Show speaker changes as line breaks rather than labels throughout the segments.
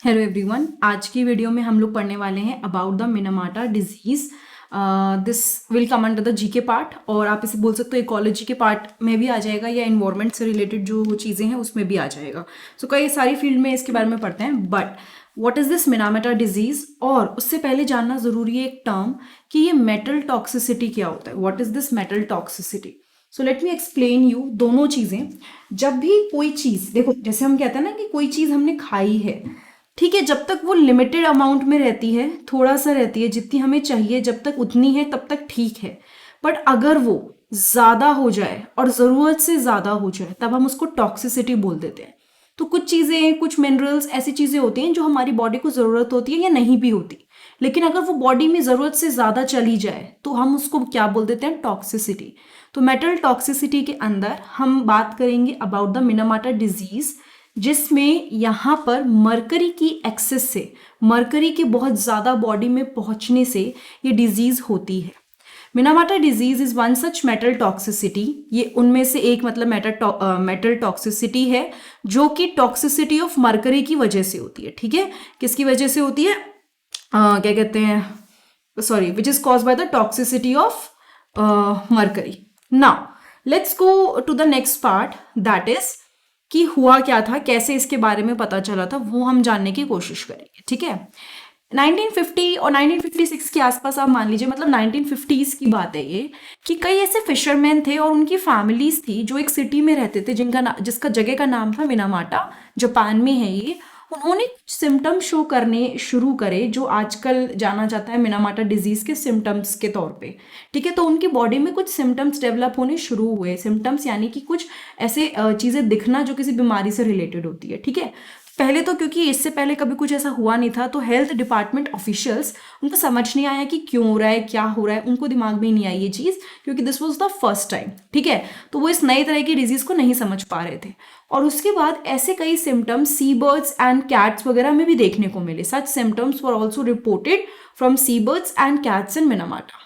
Hello everyone, आज की video में हम लोग पढ़ने वाले हैं about the Minamata disease. This will come under the GK part, और आप इसे बोल सकते हो इकोलॉजी के पार्ट में भी आ जाएगा या इन्वायरमेंट से रिलेटेड जो चीज़ें हैं उसमें भी आ जाएगा। सो कई सारी फील्ड में इसके बारे में पढ़ते हैं। But what is this Minamata disease, और उससे पहले जानना जरूरी है एक टर्म कि ये मेटल टॉक्सिसिटी क्या होता है। What is this metal toxicity? So let me explain you दोनों चीज़ें। जब भी कोई चीज़, देखो जैसे हम कहते हैं ना कि कोई चीज़ हमने खाई है, ठीक है, जब तक वो लिमिटेड अमाउंट में रहती है, थोड़ा सा रहती है, जितनी हमें चाहिए जब तक उतनी है तब तक ठीक है। बट अगर वो ज़्यादा हो जाए और ज़रूरत से ज़्यादा हो जाए तब हम उसको टॉक्सिसिटी बोल देते हैं। तो कुछ चीज़ें, कुछ मिनरल्स ऐसी चीज़ें होती हैं जो हमारी बॉडी को ज़रूरत होती है या नहीं भी होती, लेकिन अगर वो बॉडी में ज़रूरत से ज़्यादा चली जाए तो हम उसको क्या बोल देते हैं? टॉक्सिसिटी। तो मेटल टॉक्सिसिटी के अंदर हम बात करेंगे अबाउट द मिनामाटा डिजीज़, जिसमें यहाँ पर मरकरी की एक्सेस से, मरकरी के बहुत ज़्यादा बॉडी में पहुँचने से ये डिजीज़ होती है। Minamata disease is one such metal toxicity. ये उनमें से एक मतलब मेटल टॉक्सिसिटी है जो कि टॉक्सिसिटी ऑफ मरकरी की वजह से होती है। ठीक है, किसकी वजह से होती है? क्या कहते हैं, sorry, which is cause by the toxicity of mercury. Now let's go to the next part, that is कि हुआ क्या था, कैसे इसके बारे में पता चला था, वो हम जानने की कोशिश करेंगे। ठीक है, 1950 और 1956 के आसपास आप मान लीजिए, मतलब 1950s की बात है ये, कि कई ऐसे फिशरमैन थे और उनकी फैमिलीज थी जो एक सिटी में रहते थे जिसका जगह का नाम था मिनामाटा, जापान में है ये। उन्होंने सिम्टम्स शो करने शुरू करे जो आजकल जाना जाता है मिनामाटा डिजीज के सिम्टम्स के तौर पे। ठीक है, तो उनकी बॉडी में कुछ सिम्टम्स डेवलप होने शुरू हुए। सिम्टम्स यानी कि कुछ ऐसे चीज़ें दिखना जो किसी बीमारी से रिलेटेड होती है। ठीक है, पहले तो क्योंकि इससे पहले कभी कुछ ऐसा हुआ नहीं था, तो हेल्थ डिपार्टमेंट ऑफिशियल्स, उनको समझ नहीं आया कि क्यों हो रहा है, क्या हो रहा है, उनको दिमाग में ही नहीं आई ये चीज़, क्योंकि this was the first time. ठीक है, तो वो इस नई तरह की डिजीज़ को नहीं समझ पा रहे थे। और उसके बाद ऐसे कई symptoms sea birds and cats वगैरह में भी देखने को मिले। Such symptoms were also reported from sea birds and cats in Minamata.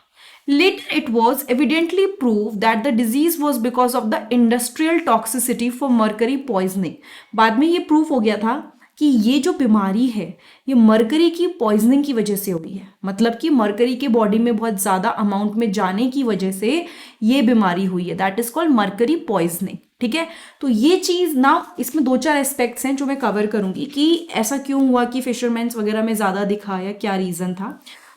Later, it was evidently proved that the disease was because of the industrial toxicity for mercury poisoning. बाद में ये proof हो गया था कि ये जो बीमारी है ये मरकरी की पॉइजनिंग की वजह से हुई है। मतलब कि मरकरी के बॉडी में बहुत ज़्यादा अमाउंट में जाने की वजह से ये बीमारी हुई है। That is called mercury poisoning. ठीक है, तो ये चीज़ ना, इसमें दो चार एस्पेक्ट्स हैं जो मैं कवर करूंगी कि ऐसा क्यों हुआ कि फिशरमैन्स वगैरह में ज़्यादा दिखा या क्या रीज़न था।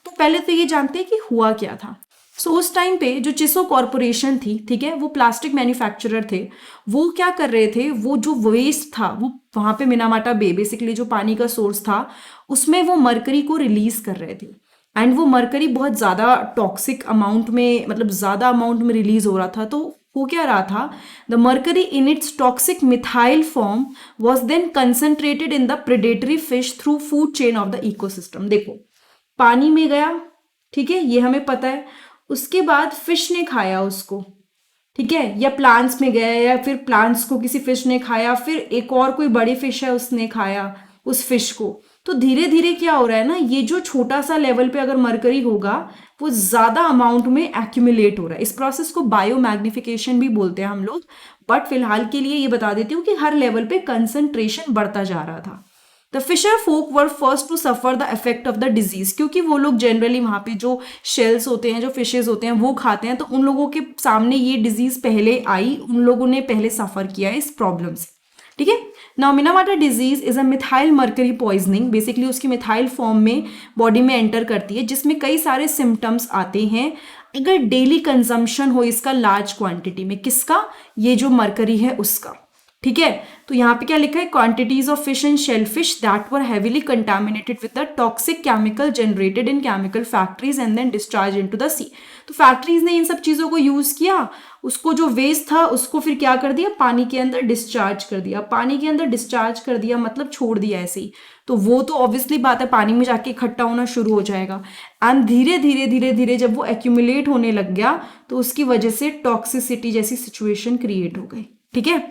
तो पहले तो ये जानते हैं कि हुआ क्या था। सो उस टाइम पे जो चिसो कॉरपोरेशन थी, ठीक है, वो प्लास्टिक मैन्युफैक्चरर थे। वो क्या कर रहे थे, वो जो वेस्ट था वो वहाँ पे मिनामाटा बे, बेसिकली जो पानी का सोर्स था, उसमें वो मरकरी को रिलीज कर रहे थे। एंड वो मरकरी बहुत ज़्यादा टॉक्सिक अमाउंट में, मतलब ज़्यादा अमाउंट में रिलीज हो रहा था। तो हो क्या रहा था, the mercury in its toxic methyl form was then concentrated in the predatory fish through food chain of the ecosystem. देखो, पानी में गया, ठीक है, ये हमें पता है। उसके बाद फिश ने खाया उसको, ठीक है, या प्लांट्स में गया, या फिर प्लांट्स को किसी फिश ने खाया, फिर एक और कोई बड़ी फिश है उसने खाया उस फिश को। तो धीरे धीरे क्या हो रहा है ना, ये जो छोटा सा लेवल पे अगर मरकरी होगा वो ज्यादा अमाउंट में एक्यूमुलेट हो रहा है। इस प्रोसेस को बायोमैग्निफिकेशन भी बोलते हैं हम लोग। बट फिलहाल के लिए ये बता देती हूँ कि हर लेवल पे कंसंट्रेशन बढ़ता जा रहा था। The fisher folk were first to suffer the effect of the disease, क्योंकि वो लोग जनरली वहाँ पे जो शेल्स होते हैं, जो फिशेज होते हैं, वो खाते हैं। तो उन लोगों के सामने ये डिजीज पहले आई, उन लोगों ने पहले सफर किया है इस प्रॉब्लम से। ठीक है, now Minamata disease is a methyl mercury poisoning. Basically उसकी मिथाइल फॉर्म में बॉडी में एंटर करती है, जिसमें कई सारे सिम्टम्स आते हैं अगर डेली कंजम्पशन हो इसका लार्ज क्वांटिटी में। किसका? ये जो मरकरी है उसका। ठीक है, तो यहाँ पे क्या लिखा है, quantities of fish and shellfish that were heavily contaminated with the toxic chemical generated in chemical factories and then discharge into the sea. तो फैक्ट्रीज ने इन सब चीजों को यूज किया, उसको जो वेस्ट था उसको फिर क्या कर दिया, पानी के अंदर डिस्चार्ज कर दिया। पानी के अंदर डिस्चार्ज कर दिया मतलब छोड़ दिया ऐसे ही, तो वो तो ऑब्वियसली बात है पानी में जाके इकट्ठा होना शुरू हो जाएगा। एंड धीरे धीरे धीरे धीरे जब वो एक्यूमुलेट होने लग गया तो उसकी वजह से टॉक्सिसिटी जैसी सिचुएशन क्रिएट हो गई। ठीक है,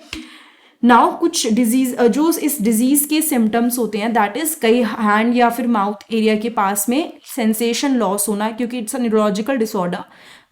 नाउ कुछ डिजीज, जो इस डिजीज के सिम्टम्स होते हैं, दैट इज कई हैंड या फिर माउथ एरिया के पास में सेंसेशन लॉस होना, क्योंकि it's a neurological disorder.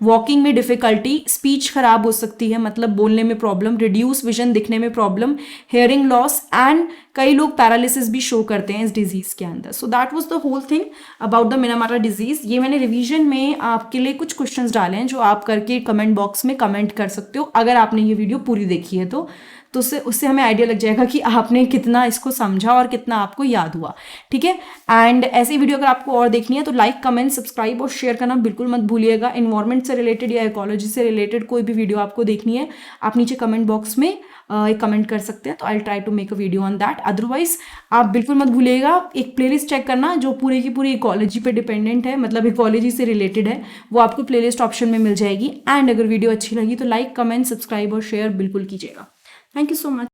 Walking में डिफिकल्टी, स्पीच खराब हो सकती है मतलब बोलने में प्रॉब्लम, रिड्यूस विजन दिखने में प्रॉब्लम, हेयरिंग लॉस एंड कई लोग पैरालिसिस भी शो करते हैं इस डिजीज के अंदर। So that was the whole thing about the Minamata disease. ये मैंने रिवीजन में आपके लिए कुछ क्वेश्चंस डाले हैं जो आप करके कमेंट बॉक्स में कमेंट कर सकते हो अगर आपने ये वीडियो पूरी देखी है तो उससे हमें आइडिया लग जाएगा कि आपने कितना इसको समझा और कितना आपको याद हुआ। ठीक है, एंड ऐसी वीडियो अगर आपको और देखनी है तो लाइक कमेंट सब्सक्राइब और शेयर करना बिल्कुल मत भूलिएगा। इन्वायरमेंट से रिलेटेड या इकोलॉजी से रिलेटेड कोई भी वीडियो आपको देखनी है आप नीचे कमेंट बॉक्स में एक कमेंट कर सकते हैं, तो I try to make a video on that. Otherwise आप बिल्कुल मत भूलिएगा एक प्लेलिस्ट चेक करना जो पूरी की पूरी इकोलॉजी पे डिपेंडेंट है, मतलब इकोलॉजी से रिलेटेड है, वो आपको प्लेलिस्ट ऑप्शन में मिल जाएगी। एंड अगर वीडियो अच्छी लगी तो लाइक कमेंट सब्सक्राइब और शेयर बिल्कुल कीजिएगा। Thank you so much.